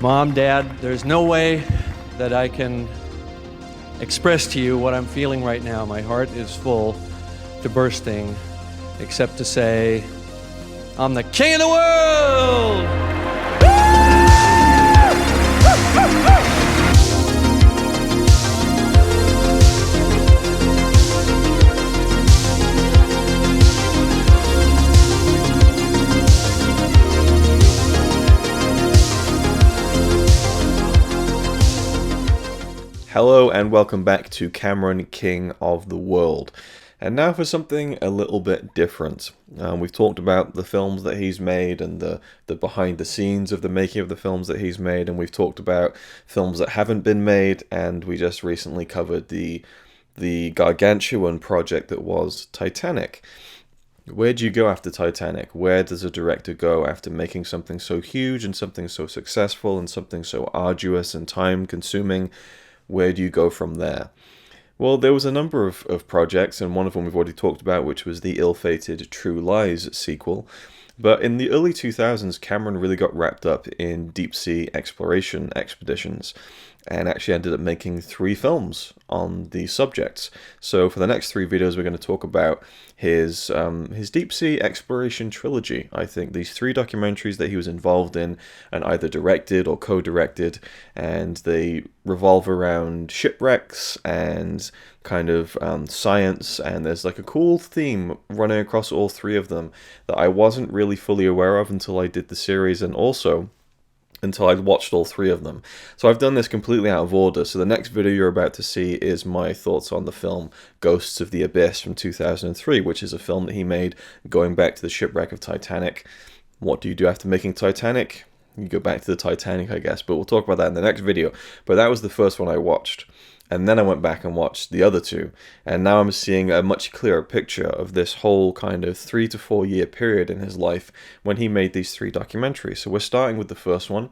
Mom, Dad, there's no way that I can express to you what I'm feeling right now. My heart is full to bursting, except to say, I'm the king of the world! Hello and welcome back to Cameron, King of the World. And now for something a little bit different. We've talked about the films that he's made and the behind the scenes of the making of the films that he's made, and we've talked about films that haven't been made, and we just recently covered the gargantuan project that was Titanic. Where do you go after Titanic? Where does a director go after making something so huge and something so successful and something so arduous and time-consuming? Where do you go from there? Well, there was a number of projects, and one of them we've already talked about, which was the ill-fated True Lies sequel. But in the early 2000s, Cameron really got wrapped up in deep-sea exploration expeditions and actually ended up making 3 films on these subjects. So for the next 3 videos, we're going to talk about his deep-sea exploration trilogy. I think these 3 documentaries that he was involved in and either directed or co-directed, and they revolve around shipwrecks and kind of science, and there's like a cool theme running across all 3 of them that I wasn't really fully aware of until I did the series, and also until I'd watched all 3 of them. So I've done this completely out of order. So the next video you're about to see is my thoughts on the film Ghosts of the Abyss from 2003, which is a film that he made going back to the shipwreck of Titanic. What do you do after making Titanic? You go back to the Titanic, I guess, but we'll talk about that in the next video. But that was the first one I watched. And then I went back and watched the other 2, and now I'm seeing a much clearer picture of this whole kind of 3 to 4 year period in his life when he made these 3 documentaries. So we're starting with the first one,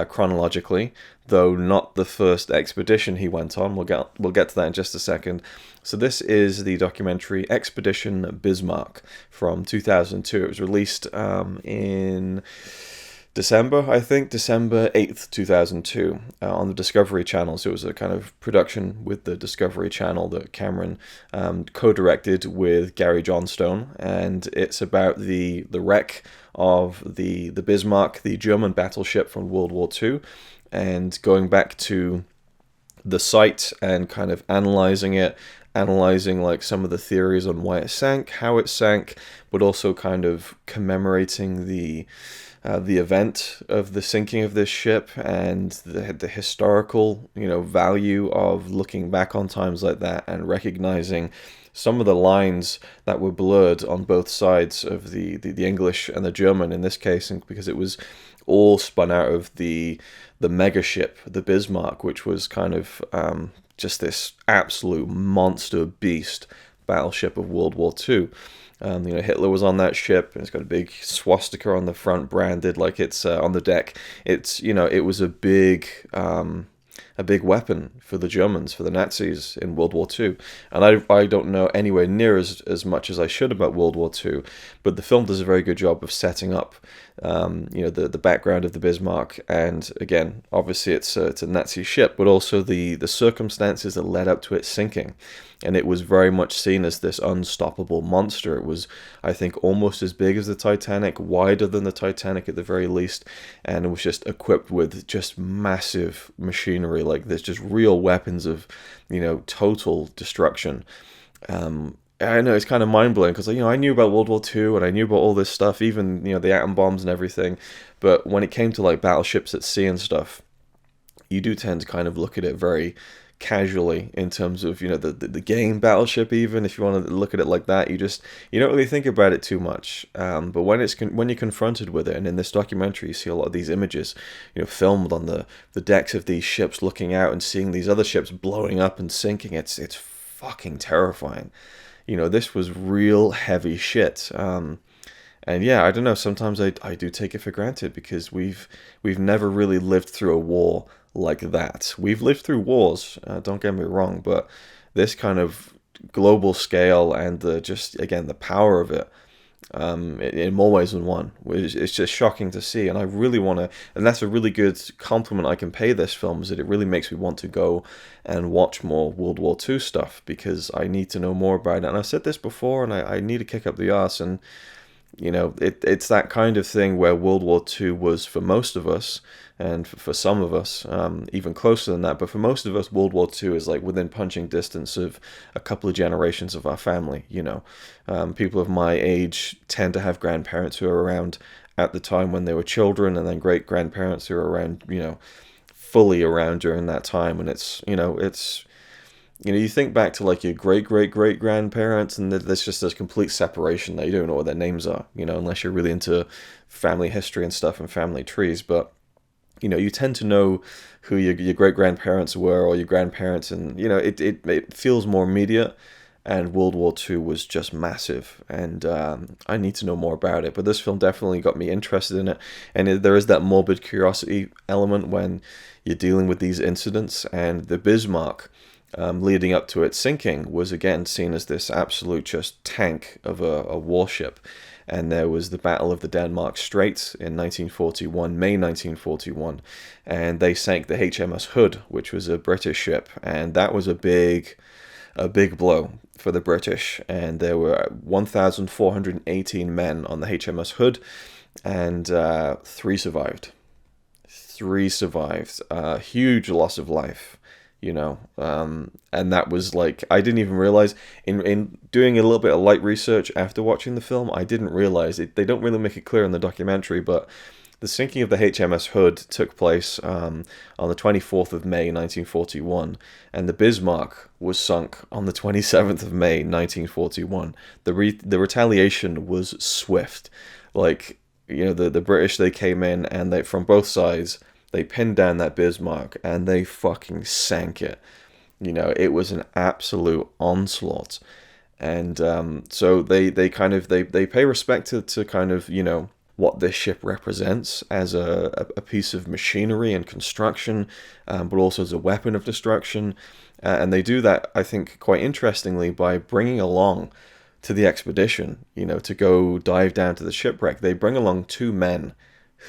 chronologically, though not the first expedition he went on. We'll get to that in just a second. So this is the documentary Expedition Bismarck from 2002. It was released in December 8th, 2002, on the Discovery Channel. So it was a kind of production with the Discovery Channel that Cameron co-directed with Gary Johnstone, and it's about the wreck of the Bismarck, the German battleship from World War II, and going back to the site and kind of analyzing like some of the theories on why it sank, how it sank, but also kind of commemorating the event of the sinking of this ship and the historical, value of looking back on times like that and recognizing some of the lines that were blurred on both sides of the English and the German in this case, because it was all spun out of the mega ship, the Bismarck, which was kind of just this absolute monster beast battleship of World War II. Hitler was on that ship, and it's got a big swastika on the front, branded like it's on the deck. It's it was a big weapon for the Germans, for the Nazis in World War II. And I don't know anywhere near as much as I should about World War II, but the film does a very good job of setting up the background of the Bismarck, and again, obviously it's a Nazi ship, but also the circumstances that led up to it sinking. And it was very much seen as this unstoppable monster. It was, I think, almost as big as the Titanic, wider than the Titanic at the very least, and it was just equipped with just massive machinery, like there's just real weapons of, total destruction. I know it's kind of mind-blowing because, I knew about World War II and I knew about all this stuff, even, the atom bombs and everything, but when it came to like battleships at sea and stuff, you do tend to kind of look at it very casually in terms of the game Battleship. Even if you want to look at it like that, you don't really think about it too much, but when you're confronted with it, and in this documentary you see a lot of these images filmed on the decks of these ships, looking out and seeing these other ships blowing up and sinking. It's fucking terrifying. This was real heavy shit. And yeah, I don't know, sometimes I do take it for granted because we've never really lived through a war like that. We've lived through wars, don't get me wrong, but this kind of global scale and the power of it in more ways than one. It's just shocking to see, and I really want to, and that's a really good compliment I can pay this film, is that it really makes me want to go and watch more World War II stuff, because I need to know more about it. And I've said this before, and I need to kick up the arse, and it's that kind of thing where World War II was for most of us, and for some of us, even closer than that. But for most of us, World War II is like within punching distance of a couple of generations of our family. People of my age tend to have grandparents who are around at the time when they were children, and then great grandparents who are around, fully around during that time. And it's you think back to like your great grandparents, and there's just this complete separation that you don't know what their names are, unless you're really into family history and stuff and family trees. But you tend to know who your great grandparents were, or your grandparents, and it feels more immediate. And World War II was just massive, and I need to know more about it. But this film definitely got me interested in it, and there is that morbid curiosity element when you're dealing with these incidents. And the Bismarck, leading up to its sinking, was again seen as this absolute just tank of a warship. And there was the Battle of the Denmark Straits in 1941, May 1941, and they sank the HMS Hood, which was a British ship, and that was a big blow for the British. And there were 1,418 men on the HMS Hood, and 3 survived. 3 survived. Huge loss of life. And that was like, I didn't even realize, in doing a little bit of light research after watching the film, I didn't realize it. They don't really make it clear in the documentary, but the sinking of the HMS Hood took place on the 24th of May 1941, and the Bismarck was sunk on the 27th of May 1941. The retaliation was swift. Like, the British, they came in, and they, from both sides, they pinned down that Bismarck, and they fucking sank it. It was an absolute onslaught. And so they pay respect to kind of, what this ship represents as a piece of machinery and construction, but also as a weapon of destruction. And they do that, I think, quite interestingly by bringing along to the expedition, to go dive down to the shipwreck. They bring along 2 men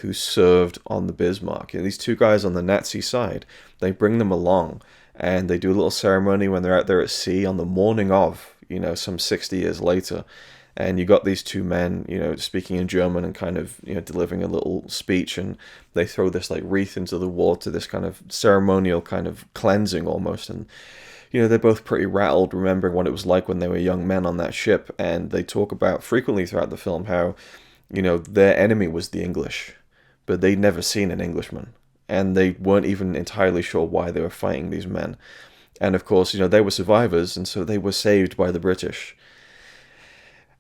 who served on the Bismarck. These 2 guys on the Nazi side, they bring them along, and they do a little ceremony when they're out there at sea on the morning of, some 60 years later. And you got these 2 men, speaking in German and kind of, delivering a little speech, and they throw this like wreath into the water, this kind of ceremonial kind of cleansing almost. And, they're both pretty rattled, remembering what it was like when they were young men on that ship. And they talk about frequently throughout the film how, their enemy was the English, but they'd never seen an Englishman, and they weren't even entirely sure why they were fighting these men. And of course, they were survivors, and so they were saved by the British.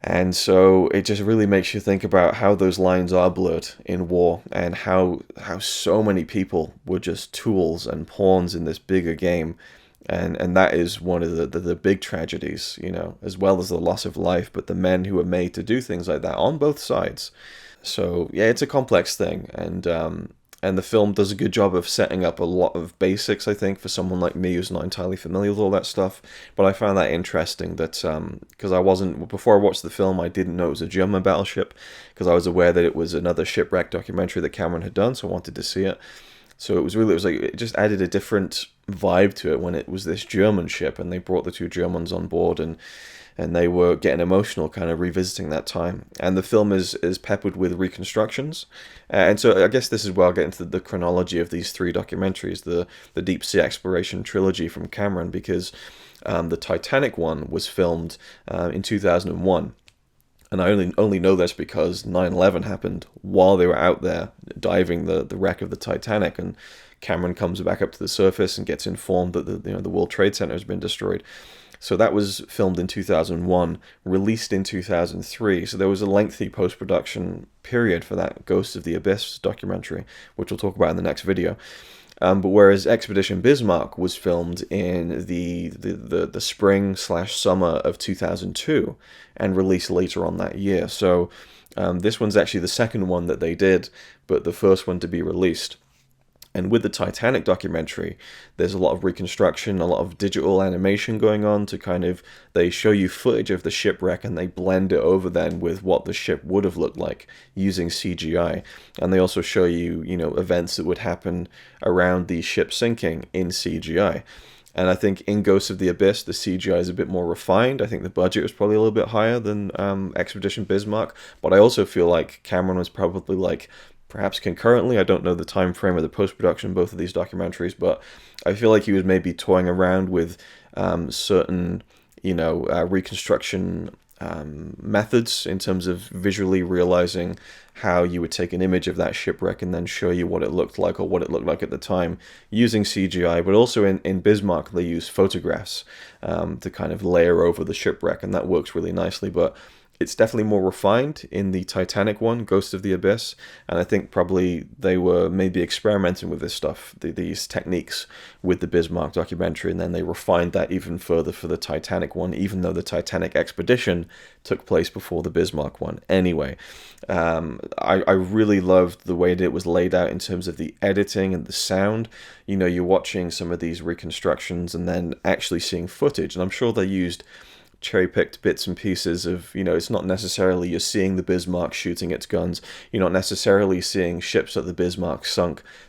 And so it just really makes you think about how those lines are blurred in war, and how so many people were just tools and pawns in this bigger game. And that is one of the big tragedies, as well as the loss of life, but the men who were made to do things like that on both sides. So yeah, it's a complex thing, and the film does a good job of setting up a lot of basics, I think, for someone like me who's not entirely familiar with all that stuff. But I found that interesting that, because before I watched the film, I didn't know it was a German battleship, because I was aware that it was another shipwreck documentary that Cameron had done, so I wanted to see it. So it just added a different vibe to it when it was this German ship, and they brought the 2 Germans on board, and they were getting emotional, kind of revisiting that time. And the film is peppered with reconstructions. And so I guess this is where I'll get into the chronology of these 3 documentaries, the Deep Sea Exploration Trilogy from Cameron, because the Titanic one was filmed in 2001. And I only know this because 9/11 happened while they were out there diving the wreck of the Titanic, and Cameron comes back up to the surface and gets informed that the World Trade Center has been destroyed. So that was filmed in 2001, released in 2003. So there was a lengthy post-production period for that Ghosts of the Abyss documentary, which we'll talk about in the next video. But whereas Expedition Bismarck was filmed in the spring/summer of 2002 and released later on that year. So this one's actually the second one that they did, but the first one to be released. And with the Titanic documentary, there's a lot of reconstruction, a lot of digital animation going on to kind of, they show you footage of the shipwreck and they blend it over then with what the ship would have looked like using CGI. And they also show you, events that would happen around the ship sinking in CGI. And I think in Ghosts of the Abyss, the CGI is a bit more refined. I think the budget was probably a little bit higher than Expedition Bismarck. But I also feel like Cameron was probably like, perhaps concurrently, I don't know the time frame of the post-production of both of these documentaries, but I feel like he was maybe toying around with certain, reconstruction methods in terms of visually realizing how you would take an image of that shipwreck and then show you what it looked like, or what it looked like at the time, using CGI. But also in Bismarck, they use photographs to kind of layer over the shipwreck, and that works really nicely. But it's definitely more refined in the Titanic one, Ghost of the Abyss, and I think probably they were maybe experimenting with this stuff, these techniques, with the Bismarck documentary, and then they refined that even further for the Titanic one, even though the Titanic expedition took place before the Bismarck one. Anyway, I really loved the way that it was laid out in terms of the editing and the sound. You're watching some of these reconstructions and then actually seeing footage, and I'm sure they used cherry-picked bits and pieces of, it's not necessarily you're seeing the Bismarck shooting its guns, you're not necessarily seeing ships that the Bismarck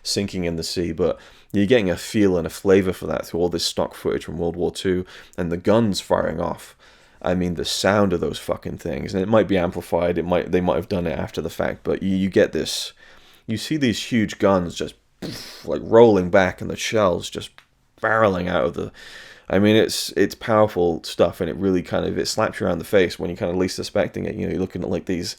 sinking in the sea, but you're getting a feel and a flavor for that through all this stock footage from World War II and the guns firing off. I mean, the sound of those fucking things, and it might be amplified, they might have done it after the fact, but you get this, you see these huge guns just like rolling back and the shells just barreling out of the, I mean, it's powerful stuff, and it really it slaps you around the face when you're kind of least expecting it. You're looking at like these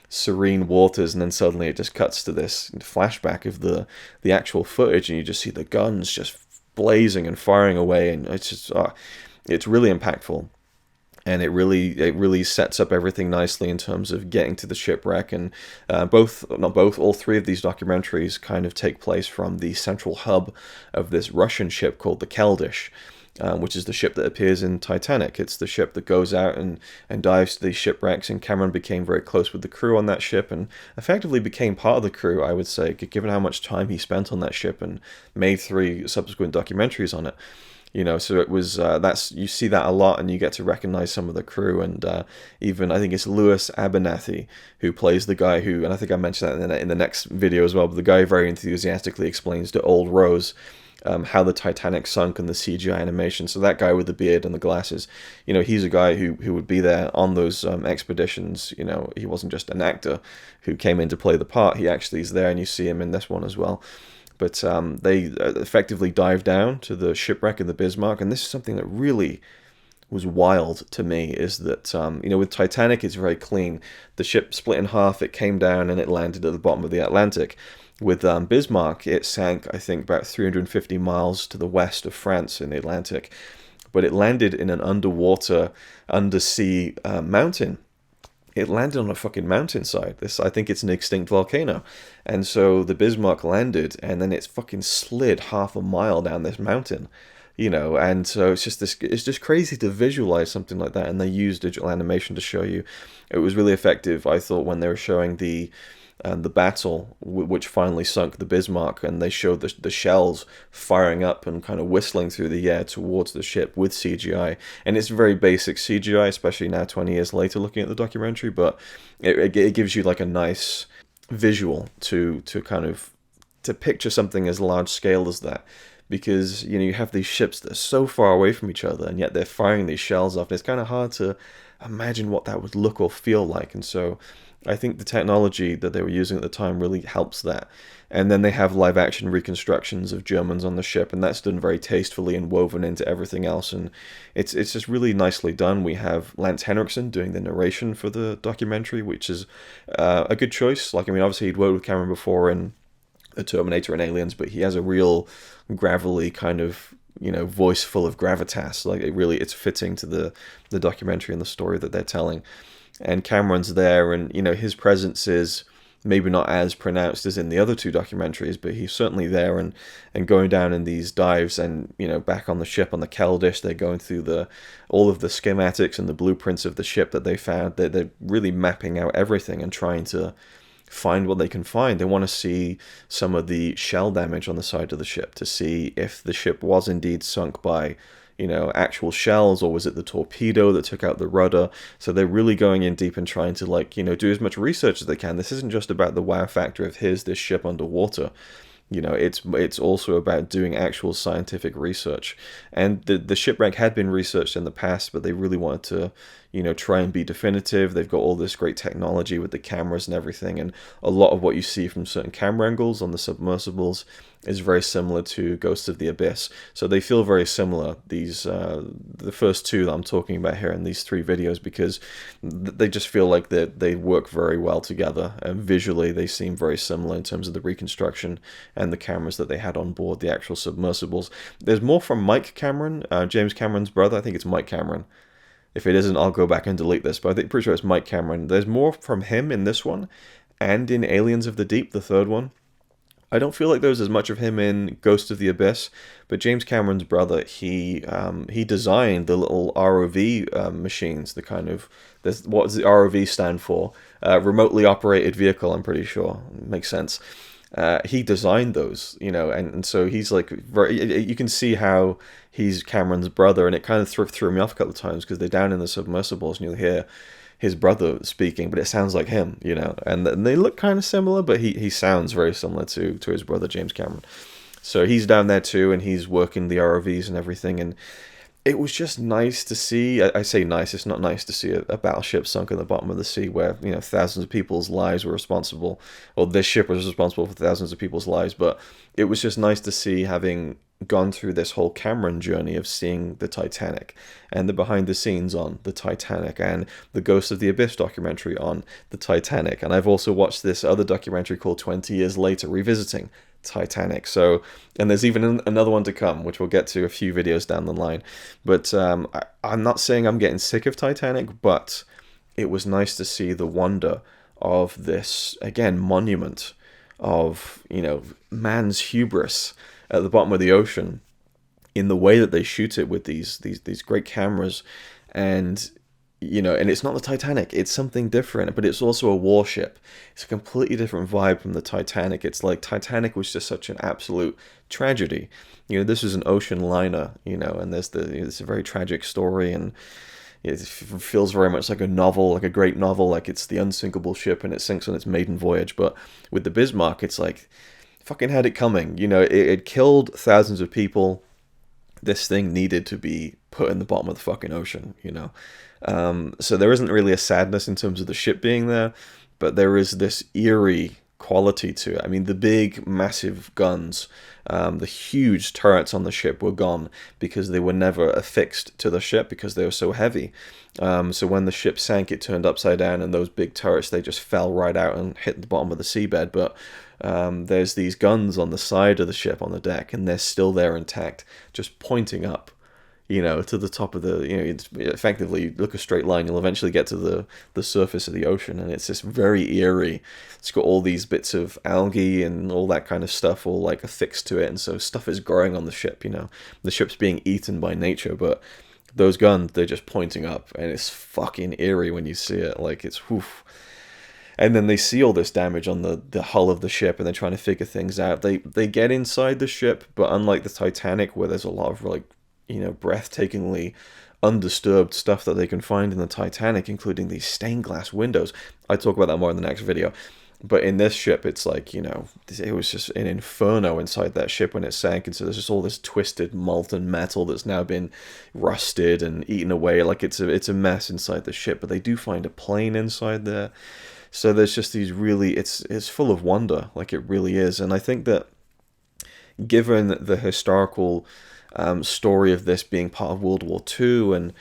serene waters, and then suddenly it just cuts to this flashback of the actual footage, and you just see the guns just blazing and firing away, and it's just it's really impactful, and it really sets up everything nicely in terms of getting to the shipwreck. And all three of these documentaries kind of take place from the central hub of this Russian ship called the Keldysh. Which is the ship that appears in Titanic. It's the ship that goes out and dives to these shipwrecks, and Cameron became very close with the crew on that ship and effectively became part of the crew, I would say, given how much time he spent on that ship and made 3 subsequent documentaries on it. So it was, you see that a lot, and you get to recognize some of the crew, and even, I think it's Louis Abernathy who plays the guy who, and I think I mentioned that in the next video as well, but the guy very enthusiastically explains to Old Rose how the Titanic sunk and the CGI animation. So that guy with the beard and the glasses, he's a guy who would be there on those expeditions. He wasn't just an actor who came in to play the part. He actually is there, and you see him in this one as well. But they effectively dive down to the shipwreck of the Bismarck, and this is something that really was wild to me, is that, with Titanic, it's very clean. The ship split in half, it came down, and it landed at the bottom of the Atlantic. With Bismarck, it sank, I think, about 350 miles to the west of France in the Atlantic. But it landed in an undersea mountain. It landed on a fucking mountainside. I think it's an extinct volcano. And so the Bismarck landed, and then it's fucking slid half a mile down this mountain. And so it's just crazy to visualize something like that. And they use digital animation to show you. It was really effective, I thought, when they were showing the battle which finally sunk the Bismarck, and they showed the shells firing up and kind of whistling through the air towards the ship with CGI. And it's very basic CGI, especially now 20 years later looking at the documentary, but it gives you like a nice visual to picture something as large scale as that, because you have these ships that are so far away from each other, and yet they're firing these shells off, and it's kind of hard to imagine what that would look or feel like. And so I think the technology that they were using at the time really helps that. And then they have live action reconstructions of Germans on the ship, and that's done very tastefully and woven into everything else, and it's just really nicely done. We have Lance Henriksen doing the narration for the documentary, which is a good choice. Obviously he'd worked with Cameron before in The Terminator and Aliens, but he has a real gravelly kind of voice full of gravitas. It's fitting to the documentary and the story that they're telling. And Cameron's there, and his presence is maybe not as pronounced as in the other 2 documentaries, but he's certainly there and going down in these dives, and back on the ship on the Keldysh, they're going through all of the schematics and the blueprints of the ship that they found. They're really mapping out everything and trying to find what they can find. They want to see some of the shell damage on the side of the ship to see if the ship was indeed sunk by, actual shells, or was it the torpedo that took out the rudder? So they're really going in deep and trying to, do as much research as they can. This isn't just about the wow factor of here's this ship underwater. It's also about doing actual scientific research. And the shipwreck had been researched in the past, but they really wanted to, try and be definitive. They've got all this great technology with the cameras and everything, and a lot of what you see from certain camera angles on the submersibles is very similar to Ghost of the Abyss. So they feel very similar, these the first two that I'm talking about here in these three videos, because they just feel like they work very well together, and visually they seem very similar in terms of the reconstruction and the cameras that they had on board the actual submersibles. There's more from Mike Cameron, James Cameron's brother. I think it's Mike Cameron. If it isn't, I'll go back and delete this, but I think pretty sure it's Mike Cameron. There's more from him in this one, and in Aliens of the Deep, the third one. I don't feel like there's as much of him in Ghost of the Abyss, but James Cameron's brother, he designed the little ROV machines, the kind of, what does the ROV stand for? Remotely operated vehicle, I'm pretty sure. Makes sense. He designed those, and so he's like, you can see how he's Cameron's brother, and it kind of threw me off a couple of times, because they're down in the submersibles, and you'll hear his brother speaking, but it sounds like him, and they look kind of similar, but he sounds very similar to his brother, James Cameron. So he's down there too, and he's working the ROVs and everything, and it was just nice to see. I say nice, it's not nice to see a battleship sunk in the bottom of the sea where, thousands of people's lives were responsible, or this ship was responsible for thousands of people's lives, but it was just nice to see, having gone through this whole Cameron journey of seeing the Titanic and the behind the scenes on the Titanic and the Ghost of the Abyss documentary on the Titanic. And I've also watched this other documentary called 20 Years Later, Revisiting Titanic. So, and there's even another one to come, which we'll get to a few videos down the line. But I'm not saying I'm getting sick of Titanic, but it was nice to see the wonder of this, again, monument of, man's hubris at the bottom of the ocean, in the way that they shoot it with these great cameras. And and it's not the Titanic, it's something different, but it's also a warship. It's a completely different vibe from the Titanic. It's like Titanic was just such an absolute tragedy. This is an ocean liner, and there's it's a very tragic story, and it feels very much like a novel, like a great novel, like it's the unsinkable ship and it sinks on its maiden voyage. But with the Bismarck, it's like, fucking had it coming. It killed thousands of people. This thing needed to be put in the bottom of the fucking ocean, So there isn't really a sadness in terms of the ship being there, but there is this eerie quality to it. I mean, the big, massive guns, the huge turrets on the ship were gone because they were never affixed to the ship because they were so heavy. So when the ship sank, it turned upside down, and those big turrets, they just fell right out and hit the bottom of the seabed. But there's these guns on the side of the ship on the deck, and they're still there intact, just pointing up, to the top of the, effectively, you look a straight line, you'll eventually get to the surface of the ocean, and it's just very eerie. It's got all these bits of algae and all that kind of stuff all like affixed to it, and so stuff is growing on the ship, The ship's being eaten by nature, but those guns, they're just pointing up, and it's fucking eerie when you see it, like it's whoof. And then they see all this damage on the hull of the ship, and they're trying to figure things out. They get inside the ship, but unlike the Titanic, where there's a lot of breathtakingly undisturbed stuff that they can find in the Titanic, including these stained glass windows. I talk about that more in the next video. But in this ship, it's like, it was just an inferno inside that ship when it sank. And so there's just all this twisted molten metal that's now been rusted and eaten away. Like it's a mess inside the ship. But they do find a plane inside there. So there's just these really, it's full of wonder, like it really is. And I think that given the historical story of this being part of World War II, and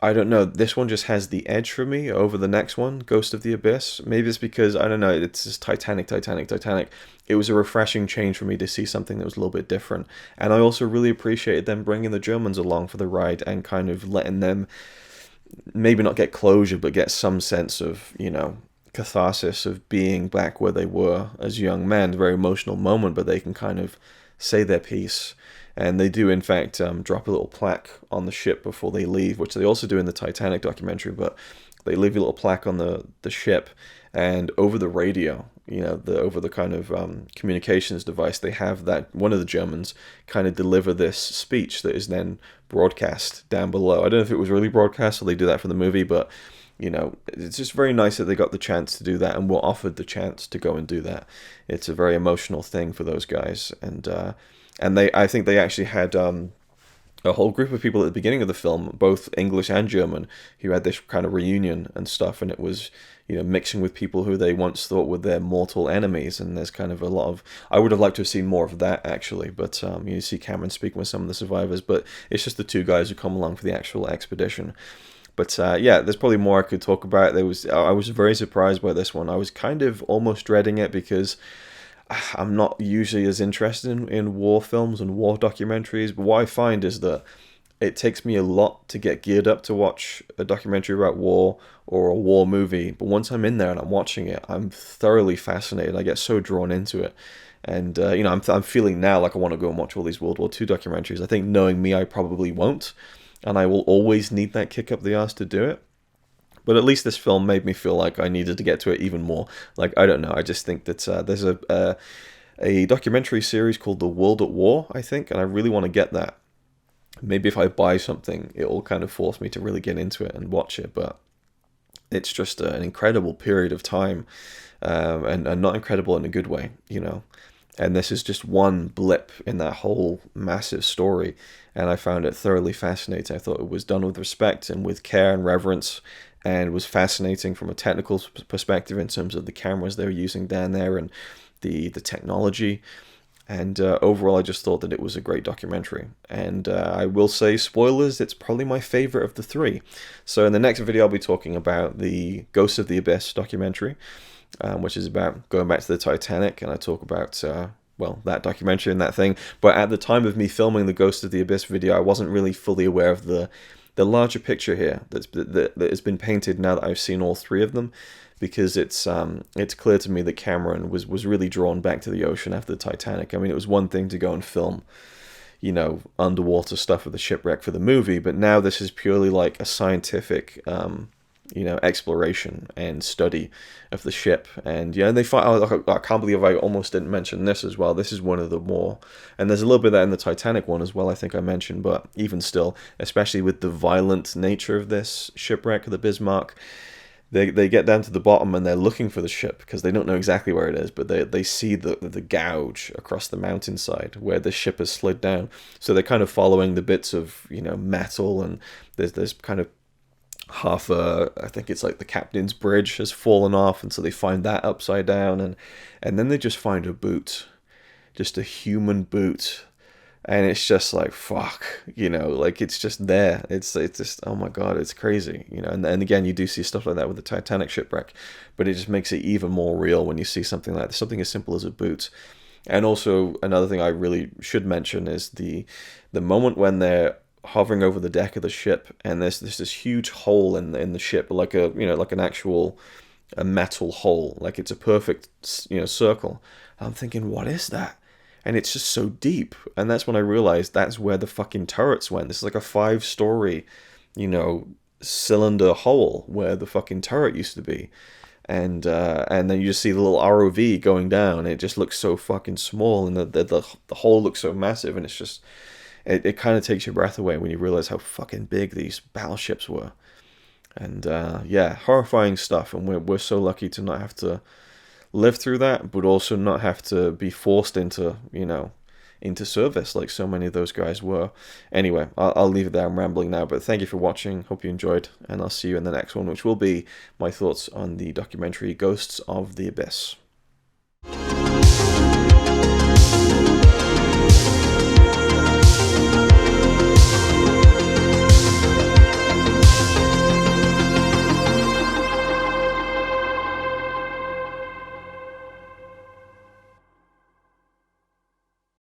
I don't know, this one just has the edge for me over the next one, Ghost of the Abyss. Maybe it's because, I don't know, it's just Titanic. It was a refreshing change for me to see something that was a little bit different. And I also really appreciated them bringing the Germans along for the ride and kind of letting them maybe not get closure, but get some sense of, catharsis of being back where they were as young men. Very emotional moment, but they can kind of say their piece. And they do, in fact, drop a little plaque on the ship before they leave, which they also do in the Titanic documentary, but they leave a little plaque on the ship, and over the radio, you know, over the kind of communications device, they have that one of the Germans kind of deliver this speech that is then broadcast down below. I don't know if it was really broadcast or they do that for the movie, but you know, it's just very nice that they got the chance to do that and were offered the chance to go and do that. It's a very emotional thing for those guys, and I think they actually had a whole group of people at the beginning of the film, both English and German, who had this kind of reunion and stuff, and it was, you know, mixing with people who they once thought were their mortal enemies, and there's kind of a lot of, I would have liked to have seen more of that actually, but you see Cameron speaking with some of the survivors, but it's just the two guys who come along for the actual expedition. But yeah, there's probably more I could talk about. I was very surprised by this one. I was kind of almost dreading it because I'm not usually as interested in war films and war documentaries. But what I find is that it takes me a lot to get geared up to watch a documentary about war or a war movie. But once I'm in there and I'm watching it, I'm thoroughly fascinated. I get so drawn into it. And, you know, I'm feeling now like I want to go and watch all these World War II documentaries. I think knowing me, I probably won't. And I will always need that kick up the arse to do it. But at least this film made me feel like I needed to get to it even more. Like, I don't know, I just think that there's a documentary series called The World at War, I think, and I really want to get that. Maybe if I buy something, it will kind of force me to really get into it and watch it, but it's just an incredible period of time, and not incredible in a good way, you know. And this is just one blip in that whole massive story, and I found it thoroughly fascinating. I thought it was done with respect and with care and reverence, and was fascinating from a technical perspective in terms of the cameras they were using down there and the technology. And overall, I just thought that it was a great documentary. And I will say, spoilers, it's probably my favorite of the three. So in the next video, I'll be talking about the Ghost of the Abyss documentary, which is about going back to the Titanic, and I talk about, well, that documentary and that thing. But at the time of me filming the Ghost of the Abyss video, I wasn't really fully aware of the larger picture here that has been painted now that I've seen all three of them, because it's clear to me that Cameron was really drawn back to the ocean after the Titanic. I mean, it was one thing to go and film, you know, underwater stuff with the shipwreck for the movie, but now this is purely like a scientific you know, exploration and study of the ship. And yeah, and they find, I can't believe I almost didn't mention this as well. This is one of the more, and there's a little bit of that in the Titanic one as well, I think I mentioned, but even still, especially with the violent nature of this shipwreck, the Bismarck, they get down to the bottom and they're looking for the ship because they don't know exactly where it is, but they see the gouge across the mountainside where the ship has slid down. So they're kind of following the bits of, you know, metal, and there's kind of half I think it's like the captain's bridge has fallen off, and so they find that upside down, and then they just find a boot, just a human boot, and it's just like, fuck, you know, like it's just there. It's just, oh my god, it's crazy, you know. And again, you do see stuff like that with the Titanic shipwreck, but it just makes it even more real when you see something like this, something as simple as a boot. And also another thing I really should mention is the moment when they're hovering over the deck of the ship, and there's this huge hole in the ship, like a, you know, like an actual a metal hole, like it's a perfect, you know, circle. I'm thinking, what is that? And it's just so deep, and that's when I realized that's where the fucking turrets went. This is like a 5-story, you know, cylinder hole where the fucking turret used to be, and then you just see the little ROV going down, and it just looks so fucking small, and the hole looks so massive, and it's just, it kind of takes your breath away when you realize how fucking big these battleships were. And yeah, horrifying stuff, and we're so lucky to not have to live through that, but also not have to be forced into, you know, into service like so many of those guys were. Anyway, I'll leave it there. I'm rambling now, but thank you for watching. Hope you enjoyed, and I'll see you in the next one, which will be my thoughts on the documentary Ghosts of the Abyss.